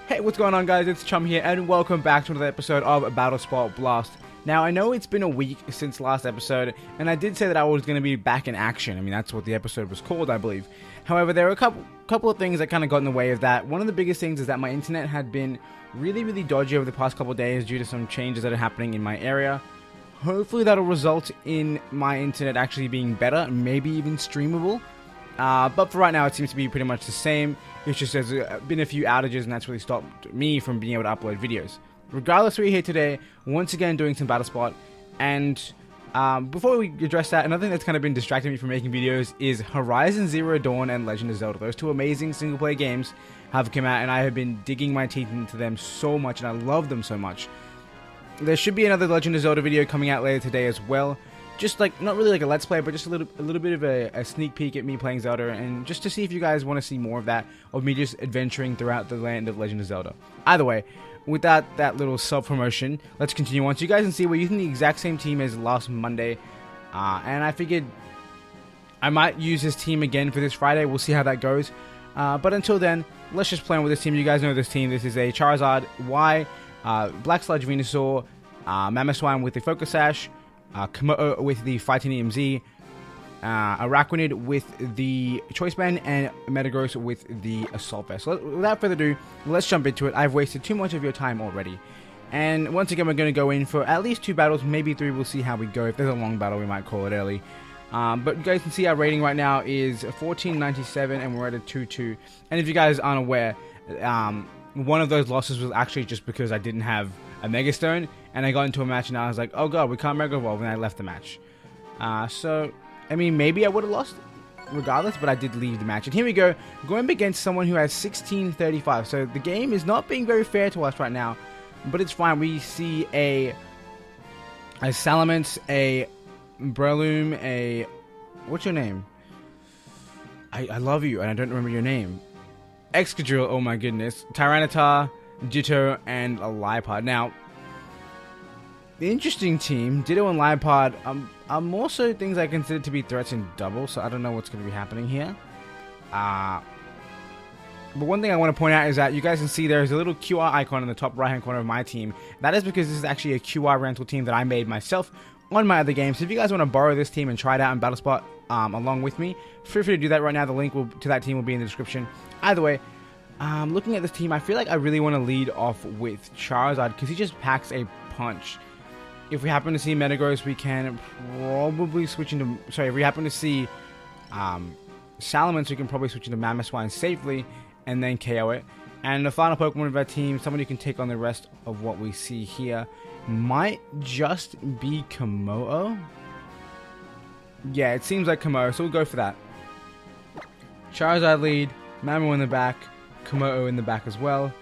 Hey, what's going on, guys? It's Chum here, and welcome back to another episode of Battlespot Blast. Now, I know it's been a week since last episode, and I did say that I was going to be back in action. I mean, that's what the episode was called, I believe. However, there were a couple of things that kind of got in the way of that. One of the biggest things is that my internet had been really dodgy over the past couple of days due to some changes that are happening in my area. Hopefully, that'll result in my internet actually being better, maybe even streamable. But for right now, it seems to be pretty much the same. It's just there's been a few outages, and that's really stopped me from being able to upload videos. Regardless, we're here today, once again doing some Battlespot. And before we address that, another thing that's kind of been distracting me from making videos is Horizon Zero Dawn and Legend of Zelda. Those two amazing single-player games have come out, and I have been digging my teeth into them so much, and I love them so much. There should be another Legend of Zelda video coming out later today as well. Just like, not really like a let's play, but just a little bit of a sneak peek at me playing Zelda, and just to see if you guys want to see more of that, of me just adventuring throughout the land of Legend of Zelda. Either way, with that little self-promotion, let's continue on. So you guys can see we're using the exact same team as last Monday, and I figured I might use this team again for this Friday. We'll see how that goes. But until then, let's just play with this team. You guys know this team. This is a Charizard Y, Black Sludge Venusaur, Mamoswine with the Focus Sash, Komodo with the Titanium Z, Araquanid with the Choice Band, and Metagross with the Assault Vest. So without further ado, let's jump into it. I've wasted too much of your time already. And once again, we're going to go in for at least 2 battles, maybe 3. We'll see how we go. If there's a long battle, we might call it early. But you guys can see our rating right now is 1497, and we're at a 2-2. And if you guys aren't aware, one of those losses was actually just because I didn't have a Mega Stone, and I got into a match and I was like, oh god, we can't Mega Evolve, and I left the match. So, I mean, maybe I would have lost regardless, but I did leave the match. And here we go, going up against someone who has 1635. So the game is not being very fair to us right now, but it's fine. We see a Salamence, a Breloom, a... What's your name? I love you, and I don't remember your name. Excadrill, oh my goodness. Tyranitar, Ditto, and a Liepard. Now, the interesting team, Ditto and Liepard, are more so things I consider to be threats in double, so I don't know what's going to be happening here. But one thing I want to point out is that you guys can see there's a little QR icon in the top right hand corner of my team. That is because this is actually a QR rental team that I made myself on my other game. So if you guys want to borrow this team and try it out in Battlespot along with me, feel free to do that right now. The link to that team will be in the description. Either way, looking at this team, I feel like I really want to lead off with Charizard because he just packs a punch. If we happen to see Metagross, we can probably switch into... Sorry, if we happen to see Salamence, we can probably switch into Mamoswine safely and then KO it. And the final Pokemon of our team, someone who can take on the rest of what we see here, might just be Komodo. Yeah, it seems like Komodo, so we'll go for that. Charizard lead, Mamo in the back, Komodo in the back as well.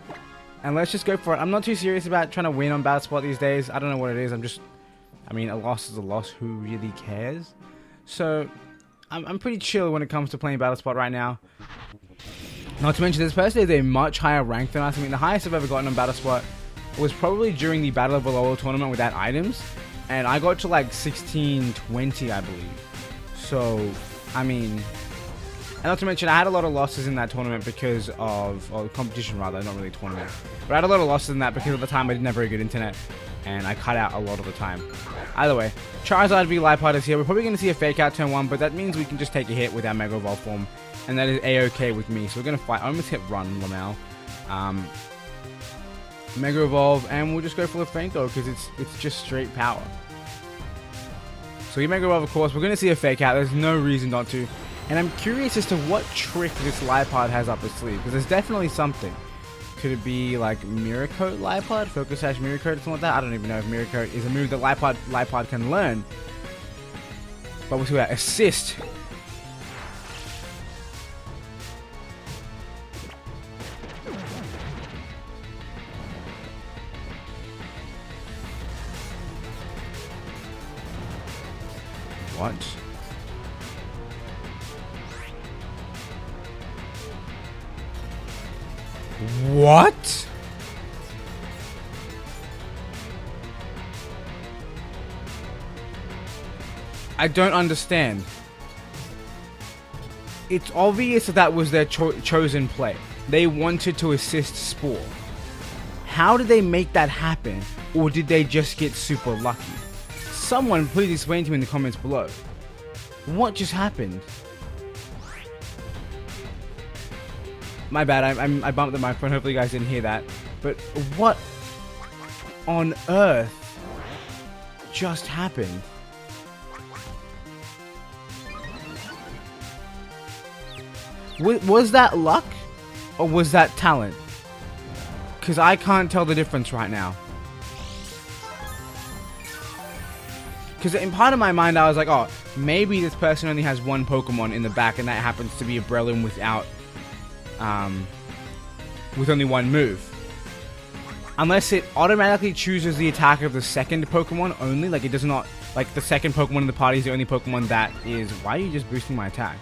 And let's just go for it. I'm not too serious about trying to win on Battlespot these days. I don't know what it is. I mean, a loss is a loss. Who really cares? So, I'm pretty chill when it comes to playing Battlespot right now. Not to mention, this person is a much higher rank than us. I mean, the highest I've ever gotten on Battlespot was probably during the Battle of Valoro tournament without items. And I got to like 1620, I believe. So, I mean... And not to mention, I had a lot of losses in that tournament because of... Or competition, rather, not really tournament. But I had a lot of losses in that because at the time I didn't have very good internet. And I cut out a lot of the time. Either way, Charizard v Liepard is here. We're probably going to see a Fake Out turn 1, but that means we can just take a hit with our Mega Evolve form. And that is A-okay with me. So we're going to fight. I almost hit Run, Lamel. Mega Evolve, and we'll just go for the Franco because it's just straight power. So we Mega Evolve, of course. We're going to see a Fake Out. There's no reason not to. And I'm curious as to what trick this Liepard has up his sleeve, because there's definitely something. Could it be like Mirror Coat Liepard? Focus Sash Mirror Coat or something like that? I don't even know if Mirror Coat is a move that Liepard can learn. But we'll see that. Assist. What? What? I don't understand. It's obvious that was their chosen play. They wanted to assist Spore. How did they make that happen? Or did they just get super lucky? Someone please explain to me in the comments below. What just happened? My bad, I bumped the microphone, hopefully you guys didn't hear that. But what on earth just happened? Was that luck? Or was that talent? Because I can't tell the difference right now. Because in part of my mind I was like, oh, maybe this person only has one Pokemon in the back and that happens to be a Breloom without with only one move. Unless it automatically chooses the attack of the second Pokemon only, like it does not, like the second Pokemon in the party is the only Pokemon that is. Why are you just boosting my attack?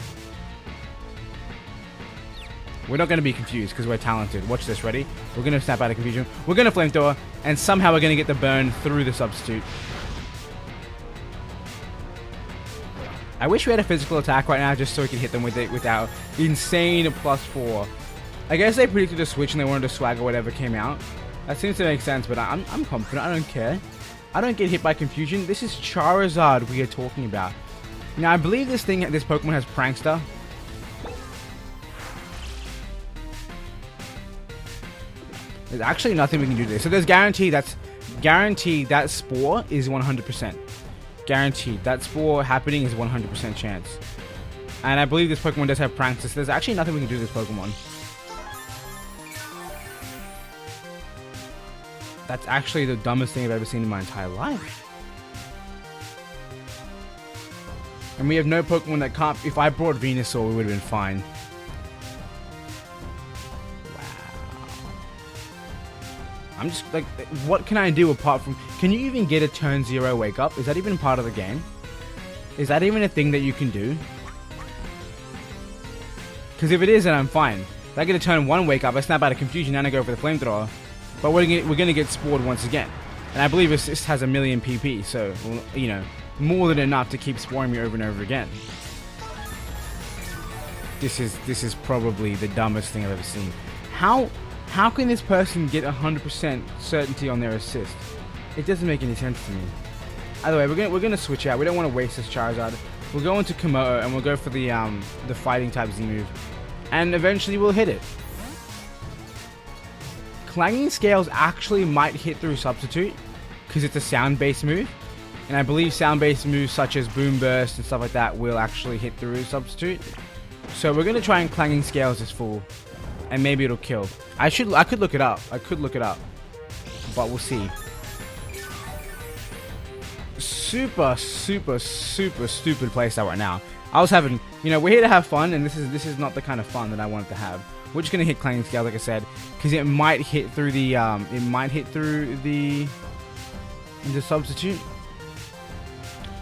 We're not going to be confused because we're talented. Watch this, ready? We're going to snap out of confusion. We're going to Flamethrower, and somehow we're going to get the burn through the substitute. I wish we had a physical attack right now just so we could hit them with it without insane +4. I guess they predicted a switch and they wanted to swag or whatever came out. That seems to make sense, but I'm confident. I don't care. I don't get hit by confusion. This is Charizard we are talking about. Now, I believe this Pokemon has Prankster. There's actually nothing we can do to this. So there's guaranteed that Spore is 100%. Guaranteed. That Spore happening is 100% chance. And I believe this Pokemon does have Prankster, so there's actually nothing we can do to this Pokemon. That's actually the dumbest thing I've ever seen in my entire life. And we have no Pokemon that can't... If I brought Venusaur, we would have been fine. I'm just like, what can I do apart from... Can you even get a turn 0 wake up? Is that even part of the game? Is that even a thing that you can do? Because if it is, then I'm fine. If I get a turn 1 wake up, I snap out of confusion and I go for the Flamethrower. But we're going to get Spored once again. And I believe Assist has 1,000,000 PP, so, you know, more than enough to keep sporing me over and over again. This is probably the dumbest thing I've ever seen. How can this person get 100% certainty on their assist? It doesn't make any sense to me. Either way, we're gonna switch out. We don't want to waste this Charizard. We'll go into Komodo and we'll go for the fighting type Z move, and eventually we'll hit it. Clanging Scales actually might hit through Substitute because it's a sound-based move, and I believe sound-based moves such as Boom Burst and stuff like that will actually hit through Substitute. So we're gonna try and Clanging Scales this fool. And maybe it'll kill. I could look it up. But we'll see. Super stupid playstyle right now. I was having, you know, we're here to have fun, and this is not the kind of fun that I wanted to have. We're just gonna hit Clanging Scale, like I said, because it might hit through the substitute.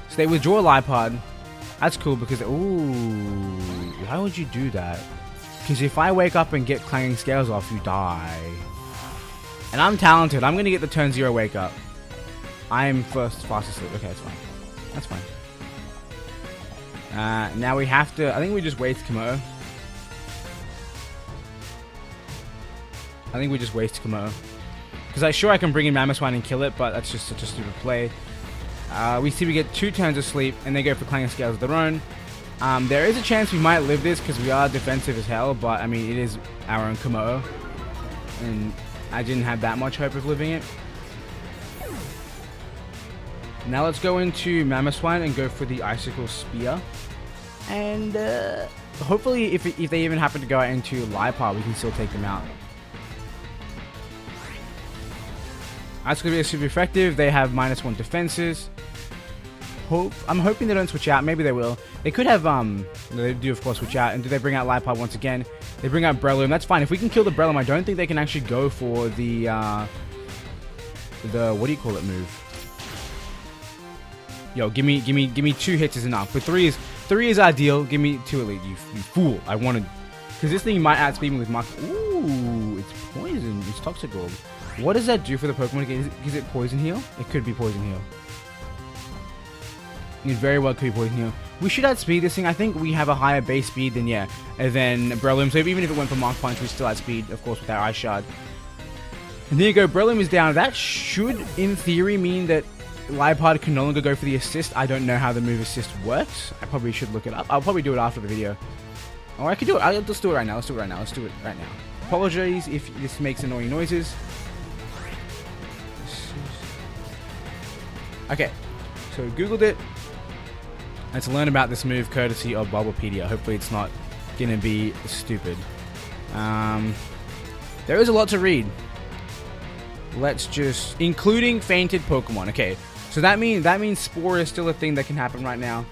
So they withdraw Lipod. That's cool because why would you do that? Because if I wake up and get Clanging Scales off, you die. And I'm talented. I'm going to get the turn 0 wake up. I'm fast asleep. Okay, that's fine. That's fine. Now we have to... I think we just waste Komodo. Because I'm sure I can bring in Mamoswine and kill it, but that's just such a stupid play. We see we get 2 turns of sleep, and they go for Clanging Scales of their own. There is a chance we might live this because we are defensive as hell, but I mean, it is our own Komodo, and I didn't have that much hope of living it. Now let's go into Mamoswine and go for the Icicle Spear, and hopefully if they even happen to go out into Lipod, we can still take them out. That's going to be super effective. They have -1 defenses. I'm hoping they don't switch out. Maybe they will. They could have, they do of course switch out. And do they bring out Lipod once again? They bring out Breloom. That's fine. If we can kill the Breloom, I don't think they can actually go for the what do you call it move? Yo, give me 2 hits is enough. But 3 is ideal. Give me 2 elite, you fool. I wanted, because this thing might outspeed me with Mach. Ooh, it's poison. It's Toxic Orb. What does that do for the Pokemon again? Is it Poison Heal? It could be Poison Heal. It very well could be Poison Heal. We should outspeed this thing. I think we have a higher base speed than Breloom. So even if it went for Mach Punch, we still outspeed, of course, with our Ice Shard. And there you go, Beryllium is down. That should, in theory, mean that Liepard can no longer go for the assist. I don't know how the move assist works. I probably should look it up. I'll probably do it after the video. Or I could do it. Let's do it right now. Let's do it right now. Let's do it right now. Apologize if this makes annoying noises. Okay, so Googled it. Let's learn about this move courtesy of Bubblepedia. Hopefully it's not gonna be stupid. There is a lot to read. Let's just, including fainted Pokemon. Okay, so that means Spore is still a thing that can happen right now,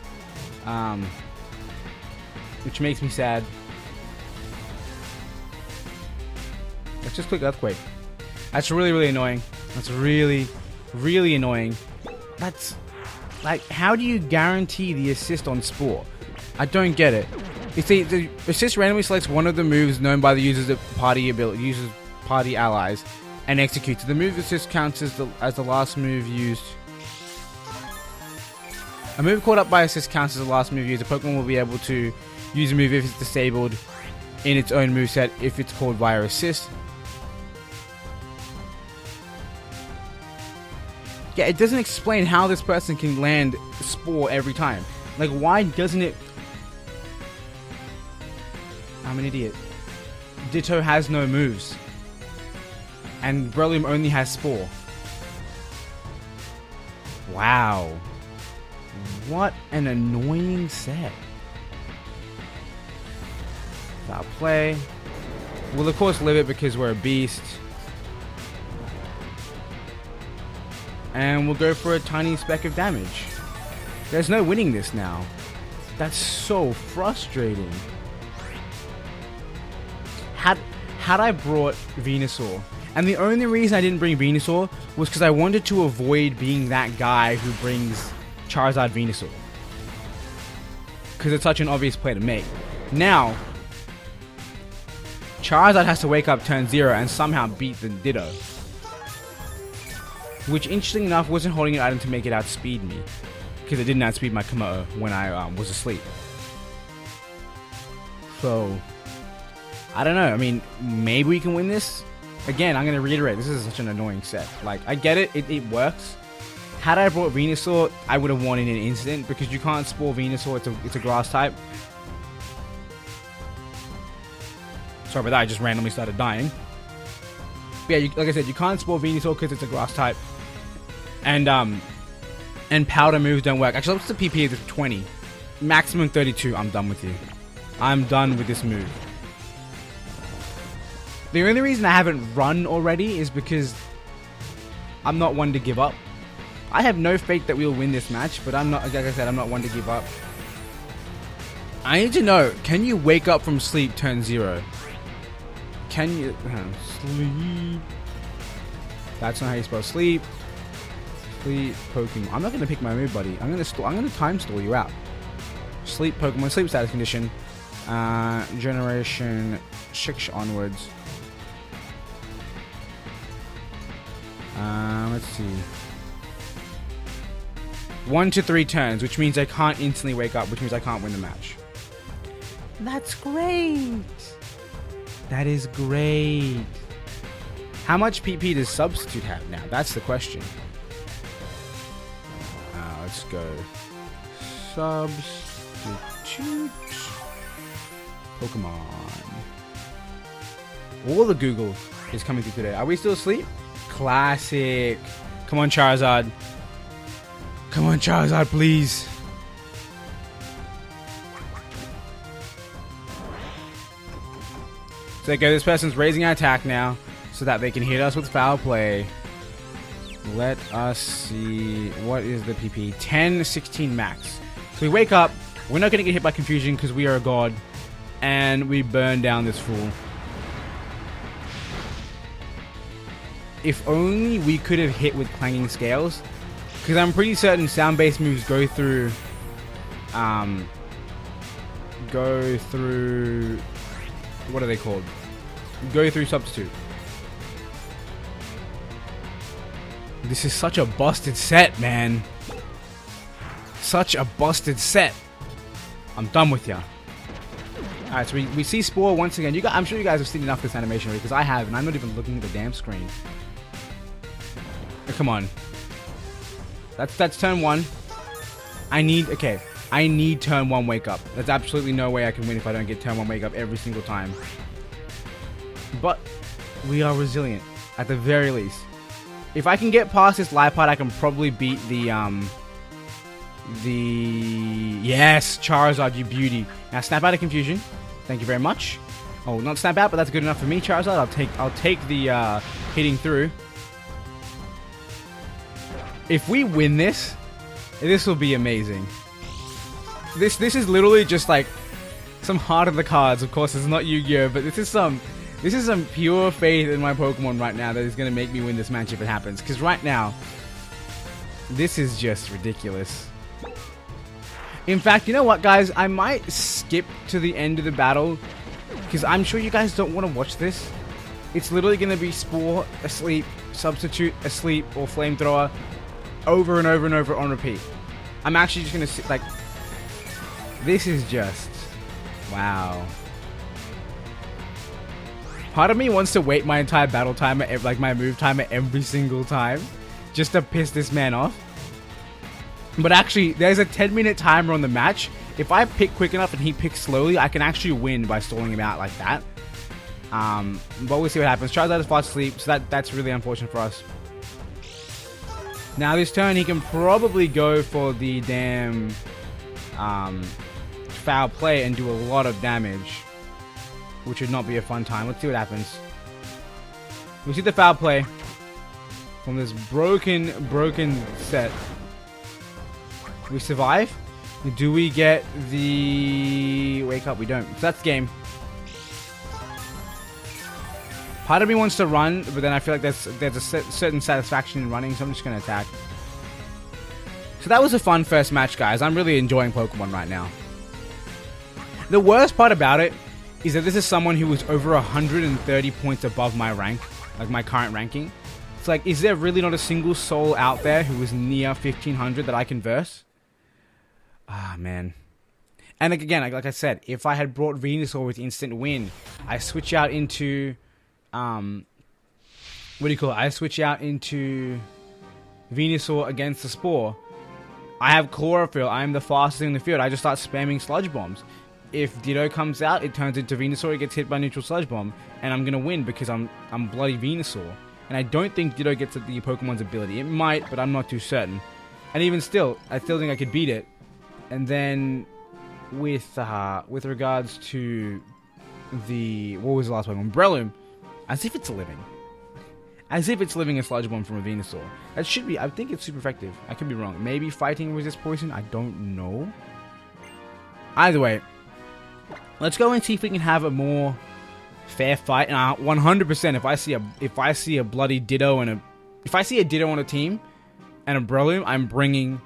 which makes me sad. Let's just click Earthquake. That's really annoying. That's really annoying. That's like, how do you guarantee the assist on Spore? I don't get it. If the assist randomly selects one of the moves known by the user's party allies and executes, the move assist counts as the last move used. A move caught up by assist counts as the last move used. A Pokemon will be able to use a move if it's disabled in its own moveset if it's called via assist. Yeah, it doesn't explain how this person can land Spore every time. Like, why doesn't it... I'm an idiot. Ditto has no moves. And Beryllium only has Spore. Wow. What an annoying set. Foul play. We'll of course live it because we're a beast. And we'll go for a tiny speck of damage. There's no winning this now. That's so frustrating. Had I brought Venusaur, and the only reason I didn't bring Venusaur was because I wanted to avoid being that guy who brings Charizard Venusaur, because it's such an obvious play to make. Now, Charizard has to wake up turn 0 and somehow beat the Ditto, which interesting enough wasn't holding an item to make it outspeed me, because it didn't outspeed my Komodo when I was asleep. So, I don't know. I mean, maybe we can win this. Again, I'm going to reiterate, this is such an annoying set. Like, I get it, it works. Had I brought Venusaur, I would have won in an instant, because you can't Spore Venusaur, it's a grass type. Sorry about that, I just randomly started dying. But yeah, like I said, you can't Spore Venusaur because it's a grass type. And powder moves don't work. Actually, what's the PP of 20? Maximum 32, I'm done with you. I'm done with this move. The only reason I haven't run already is because I'm not one to give up. I have no faith that we'll win this match, but I'm not, like I said, I'm not one to give up. I need to know, can you wake up from sleep turn 0? Can you sleep? That's not how you spell sleep. Sleep Pokemon. I'm not gonna pick my move, buddy. I'm gonna time stall you out. Sleep Pokemon, sleep status condition. Generation 6 onwards. Let's see. 1 to 3 turns, which means I can't instantly wake up, which means I can't win the match. That's great. That is great. How much PP does Substitute have now? That's the question. Let's go. Substitute. Pokemon. All the Google is coming through today. Are we still asleep? Classic. Come on, Charizard. Come on, Charizard, please. So there you go. This person's raising our attack now so that they can hit us with foul play. Let us see. What is the PP? 10, 16 max. So we wake up. We're not going to get hit by confusion because we are a god. And we burn down this fool. If only we could have hit with clanging scales. Because I'm pretty certain sound-based moves go through... what are they called? Go through Substitute. This is such a busted set, man. Such a busted set. I'm done with ya. Alright, so we see Spore once again. I'm sure you guys have seen enough of this animation already, because I have, and I'm not even looking at the damn screen. Come on. That's turn 1. I need turn 1 wake up. There's absolutely no way I can win if I don't get turn 1 wake up every single time. But we are resilient, at the very least. If I can get past this life part, I can probably beat yes, Charizard, you beauty. Now snap out of confusion. Thank you very much. Oh, not snap out, but that's good enough for me, Charizard. I'll take the hitting through. If we win this will be amazing. This is literally just like some heart of the cards. Of course, it's not Yu-Gi-Oh, but this is some pure faith in my Pokemon right now that is going to make me win this match if it happens. Because right now, this is just ridiculous. In fact, you know what, guys? I might skip to the end of the battle because I'm sure you guys don't want to watch this. It's literally going to be Spore, asleep, Substitute, asleep, or Flamethrower over and over and over on repeat. I'm actually just going to sit like... This is just... Wow. Part of me wants to wait my entire battle timer, like my move timer every single time, just to piss this man off. But actually, there's a 10-minute timer on the match. If I pick quick enough and he picks slowly, I can actually win by stalling him out like that. But we'll see what happens. Charizard is fast asleep, so that's really unfortunate for us. Now this turn, he can probably go for the damn foul play and do a lot of damage, which would not be a fun time. Let's see what happens. We see the foul play from this broken set. We survive. Do we get the wake up? We don't. So that's game. Part of me wants to run, but then I feel like there's a certain satisfaction in running, so I'm just going to attack. So that was a fun first match, guys. I'm really enjoying Pokemon right now. The worst part about it is that this is someone who was over 130 points above my rank, like my current ranking. It's like, is there really not a single soul out there who is near 1500 that I can verse? Ah, man. And again, like I said, if I had brought Venusaur with instant win, I switch out into... what do you call it? I switch out into Venusaur against the Spore. I have Chlorophyll. I am the fastest in the field. I just start spamming Sludge Bombs. If Ditto comes out, it turns into Venusaur. It gets hit by Neutral Sludge Bomb, and I'm gonna win because I'm bloody Venusaur. And I don't think Ditto gets the Pokemon's ability. It might, but I'm not too certain. And even still, I still think I could beat it. And then with regards to the what was the last Pokemon? Breloom. As if it's living. As if it's living a Sludge Bomb from a Venusaur. That should be... I think it's super effective. I could be wrong. Maybe fighting resist poison? I don't know. Either way. Let's go and see if we can have a more fair fight. And 100% if I see a bloody Ditto and a... If I see a Ditto on a team and a Breloom, I'm bringing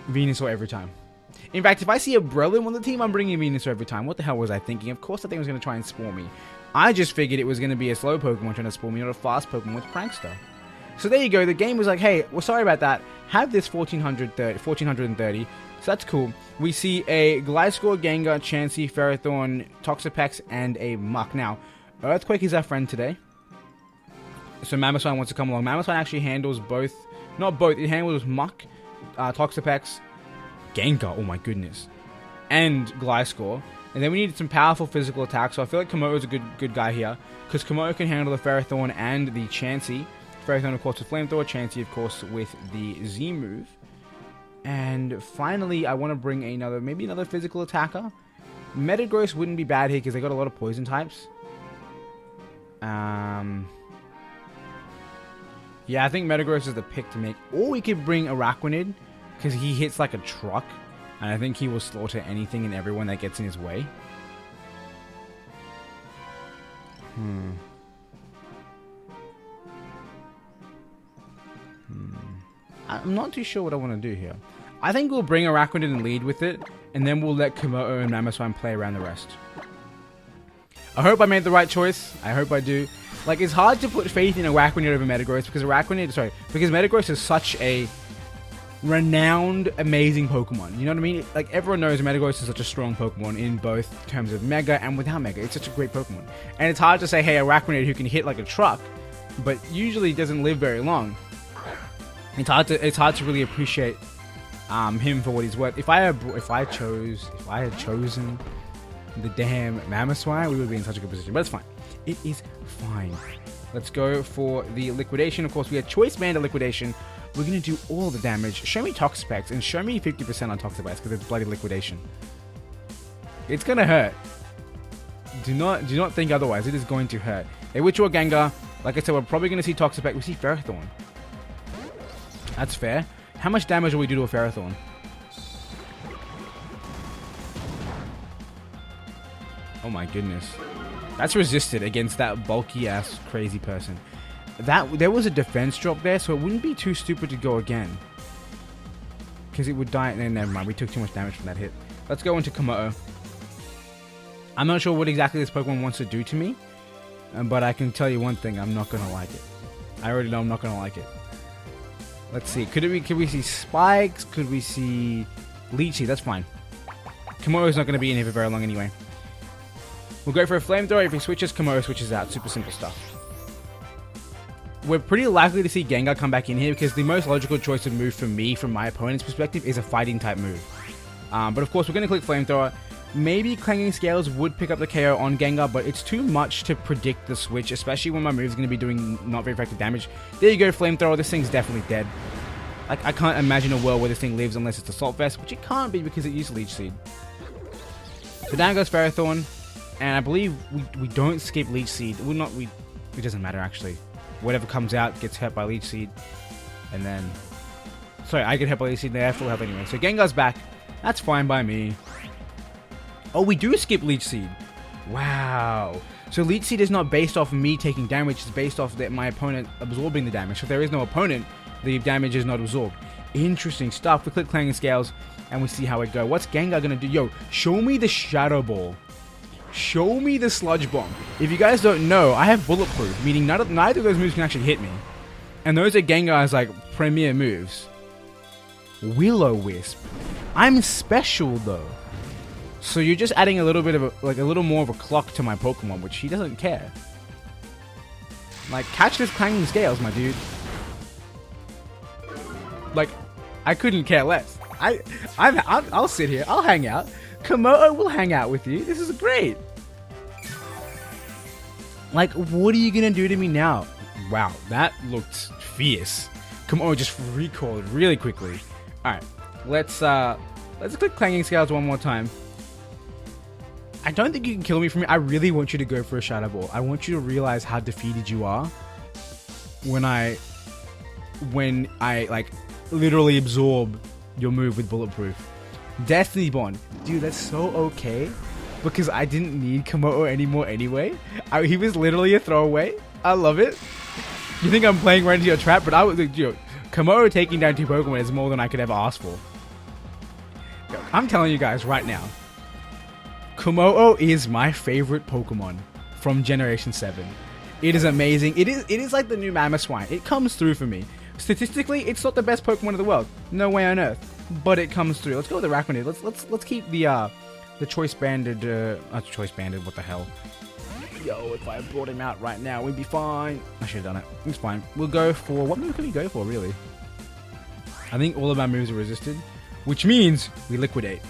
Venusaur every time. In fact, if I see a Breloom on the team, I'm bringing Venusaur every time. What the hell was I thinking? Of course I think it was going to try and Spore me. I just figured it was going to be a slow Pokemon trying to Spore me, not a fast Pokemon with Prankster. So there you go. The game was like, hey, well, sorry about that. Have this 1430. So that's cool. We see a Gliscor, Gengar, Chansey, Ferrothorn, Toxapex, and a Muck. Now, Earthquake is our friend today. So Mamoswine wants to come along. Mamoswine actually handles both. Not both. It handles Muck, Toxapex, Gengar. Oh my goodness. And Gliscor. And then we needed some powerful physical attacks, so I feel like Komodo's a good guy here, because Komodo can handle the Ferrothorn and the Chansey. Ferrothorn, of course, with Flamethrower, Chansey, of course, with the Z move. And finally, I want to bring maybe another physical attacker. Metagross wouldn't be bad here, because they got a lot of poison types. Yeah, I think Metagross is the pick to make. Or we could bring Araquanid, because he hits like a truck. And I think he will slaughter anything and everyone that gets in his way. I'm not too sure what I want to do here. I think we'll bring Araquanid and lead with it. And then we'll let Komodo and Mamoswine play around the rest. I hope I made the right choice. I hope I do. Like, it's hard to put faith in Araquanid over Metagross. Because Metagross is such a... renowned, amazing Pokemon. You know what I mean? Like, everyone knows Metagross is such a strong Pokemon in both terms of Mega and without Mega. It's such a great Pokemon. And it's hard to say, hey, Araquanid who can hit like a truck, but usually doesn't live very long. It's hard to really appreciate him for what he's worth. If I had chosen the damn Mamoswine, we would be in such a good position. But it's fine. It is fine. Let's go for the liquidation. Of course, we had choice banded liquidation. We're gonna do all the damage. Show me Toxapex and show me 50% on Toxapex because it's bloody liquidation. It's gonna hurt. Do not think otherwise. It is going to hurt. A Witch or Gengar. Like I said, we're probably gonna see Toxapex. We see Ferrothorn. That's fair. How much damage will we do to a Ferrothorn? Oh my goodness. That's resisted against that bulky ass crazy person. There was a defense drop there, so it wouldn't be too stupid to go again. Because it would die. Never mind, we took too much damage from that hit. Let's go into Komodo. I'm not sure what exactly this Pokemon wants to do to me. But I can tell you one thing, I'm not going to like it. I already know I'm not going to like it. Let's see. Could we see Spikes? Could we see Leechy? That's fine. Komodo's not going to be in here for very long anyway. We'll go for a Flamethrower. If he switches, Komodo switches out. Super simple stuff. We're pretty likely to see Gengar come back in here because the most logical choice of move for me, from my opponent's perspective, is a fighting type move. But of course, we're going to click Flamethrower. Maybe Clanging Scales would pick up the KO on Gengar, but it's too much to predict the switch, especially when my move is going to be doing not very effective damage. There you go, Flamethrower. This thing's definitely dead. Like, I can't imagine a world where this thing lives unless it's Assault Vest, which it can't be because it used Leech Seed. So down goes Ferrothorn, and I believe we don't skip Leech Seed. It doesn't matter, actually. Whatever comes out gets hurt by Leech Seed, and then... Sorry, I get hurt by Leech Seed, they have full health anyway. So Gengar's back. That's fine by me. Oh, we do skip Leech Seed. Wow. So Leech Seed is not based off me taking damage, it's based off my opponent absorbing the damage. So if there is no opponent, the damage is not absorbed. Interesting stuff. We click Clanging Scales, and we see how it goes. What's Gengar gonna do? Yo, show me the Shadow Ball. Show me the Sludge Bomb. If you guys don't know, I have Bulletproof, meaning neither of those moves can actually hit me. And those are Gengar's, like, premier moves. Will-O-Wisp. I'm special, though. So you're just adding a little bit of a little more of a clock to my Pokemon, which he doesn't care. Like, catch this Clanging Scales, my dude. Like, I couldn't care less. I'll sit here. I'll hang out. Komodo will hang out with you. This is great. Like, what are you gonna do to me now? Wow, that looked fierce. Komodo just recoiled really quickly. All right, let's click Clanging Scales one more time. I don't think you can kill me from it. I really want you to go for a Shadow Ball. I want you to realize how defeated you are when I like literally absorb your move with Bulletproof. Destiny Bond. Dude, that's so okay because I didn't need Komodo anymore anyway. He was literally a throwaway. I love it. You think I'm playing right into your trap, but Komodo taking down 2 Pokemon is more than I could ever ask for. I'm telling you guys right now, Komodo is my favorite Pokemon from Generation 7. It is amazing. It is like the new Mamoswine. It comes through for me. Statistically, it's not the best Pokemon in the world. No way on earth. But it comes through. Let's go with the Arachnid. Let's keep the choice banded. Choice banded. What the hell? Yo, if I brought him out right now, we'd be fine. I should have done it. It's fine. We'll go for what move can we go for? Really? I think all of our moves are resisted, which means we liquidate.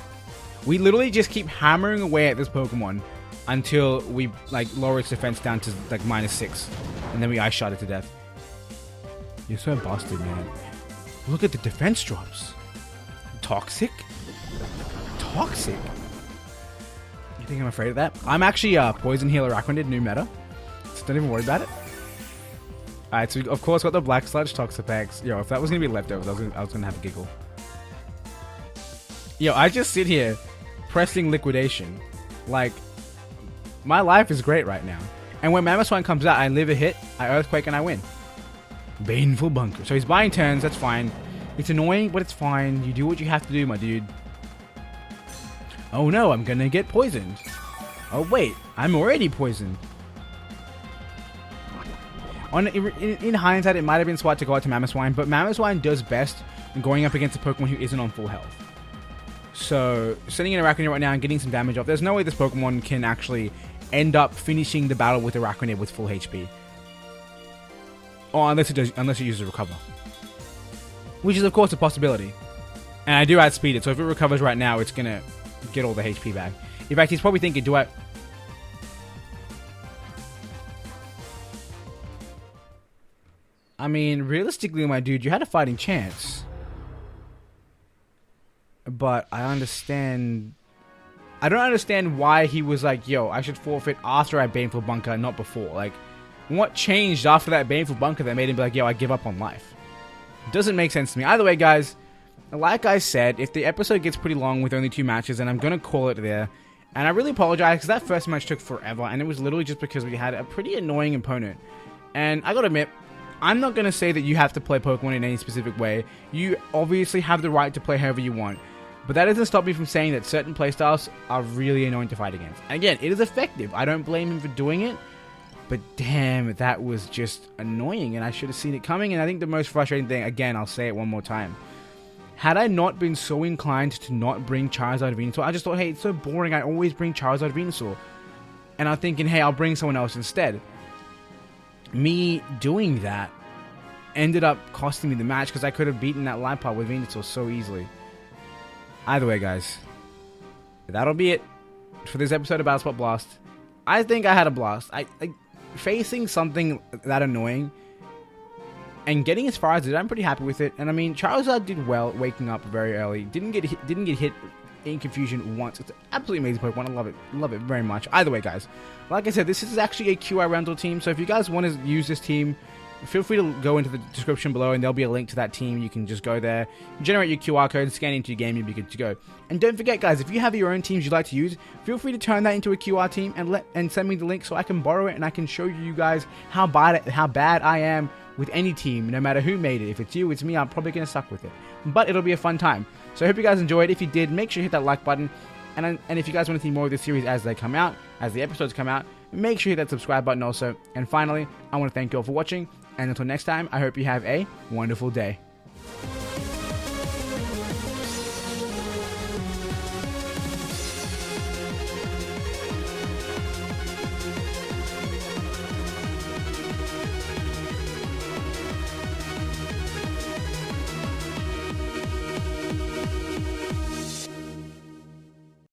We literally just keep hammering away at this Pokemon until we like lower its defense down to like -6, and then we Ice Shot it to death. You're so busted, man. Look at the defense drops. Toxic? Toxic? You think I'm afraid of that? I'm actually Poison Healer Arachnid, new meta. So don't even worry about it. Alright, so we, of course, got the Black Sludge Toxapex. Yo, if that was going to be leftovers, I was going to have a giggle. Yo, I just sit here pressing Liquidation. Like, my life is great right now. And when Mamoswine comes out, I live a hit, I Earthquake, and I win. Baneful Bunker. So he's buying turns, that's fine. It's annoying, but it's fine. You do what you have to do, my dude. Oh no, I'm gonna get poisoned. Oh wait, I'm already poisoned. In hindsight, it might have been smart to go out to Mamoswine, but Mamoswine does best in going up against a Pokemon who isn't on full health. So, sending in Arachnid right now and getting some damage off. There's no way this Pokemon can actually end up finishing the battle with Arachnid with full HP. Oh, unless it uses Recover. which is of course a possibility. And I do outspeed it, so if it recovers right now, it's gonna get all the HP back. In fact, he's probably thinking, I mean, realistically, my dude, you had a fighting chance. But I don't understand why he was like, yo, I should forfeit after I Baneful Bunker, not before. Like, what changed after that Baneful Bunker that made him be like, yo, I give up on life? Doesn't make sense to me. Either way, guys, like I said, if the episode gets pretty long with only 2 matches, then I'm going to call it there. And I really apologize, because that first match took forever, and it was literally just because we had a pretty annoying opponent. And I gotta admit, I'm not going to say that you have to play Pokemon in any specific way. You obviously have the right to play however you want. But that doesn't stop me from saying that certain playstyles are really annoying to fight against. And again, it is effective. I don't blame him for doing it. But damn, that was just annoying, and I should have seen it coming. And I think the most frustrating thing, again, I'll say it one more time. Had I not been so inclined to not bring Charizard Venusaur, I just thought, hey, it's so boring. I always bring Charizard Venusaur. And I'm thinking, hey, I'll bring someone else instead. Me doing that ended up costing me the match, because I could have beaten that Liepard with Venusaur so easily. Either way, guys, that'll be it for this episode of Battlespot Blast. I think I had a blast. I facing something that annoying and getting as far as it, I'm pretty happy with it. And I mean, Charizard did well waking up very early. Didn't get hit in confusion once. It's an absolutely amazing Pokemon. I love it very much. Either way, guys, like I said, this is actually a QI rental team. So if you guys want to use this team, feel free to go into the description below, and there'll be a link to that team. You can just go there, generate your QR code, scan into your game, you'll be good to go. And don't forget, guys, if you have your own teams you'd like to use, feel free to turn that into a QR team and send me the link so I can borrow it, and I can show you guys how bad I am with any team, no matter who made it. If it's you, it's me, I'm probably going to suck with it. But it'll be a fun time. So I hope you guys enjoyed. If you did, make sure you hit that like button. And if you guys want to see more of this series as they come out, as the episodes come out, make sure you hit that subscribe button also. And finally, I want to thank you all for watching. And until next time, I hope you have a wonderful day.